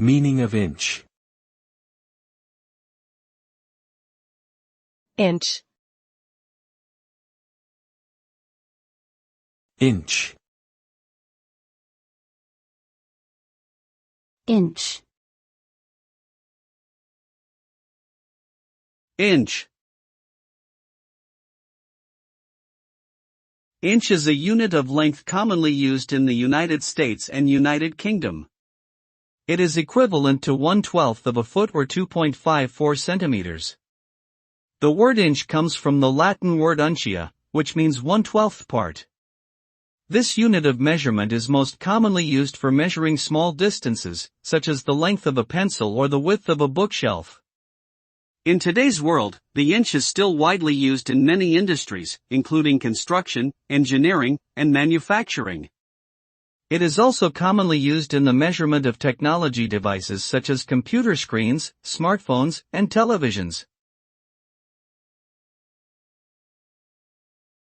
Meaning of inch. Inch. Inch. Inch. Inch. Inch is a unit of length commonly used in the United States and United Kingdom. It is equivalent to 1/12 of a foot or 2.54 centimeters. The word inch comes from the Latin word uncia, which means 1/12 part. This unit of measurement is most commonly used for measuring small distances, such as the length of a pencil or the width of a bookshelf. In today's world, the inch is still widely used in many industries, including construction, engineering, and manufacturing. It is also commonly used in the measurement of technology devices such as computer screens, smartphones, and televisions.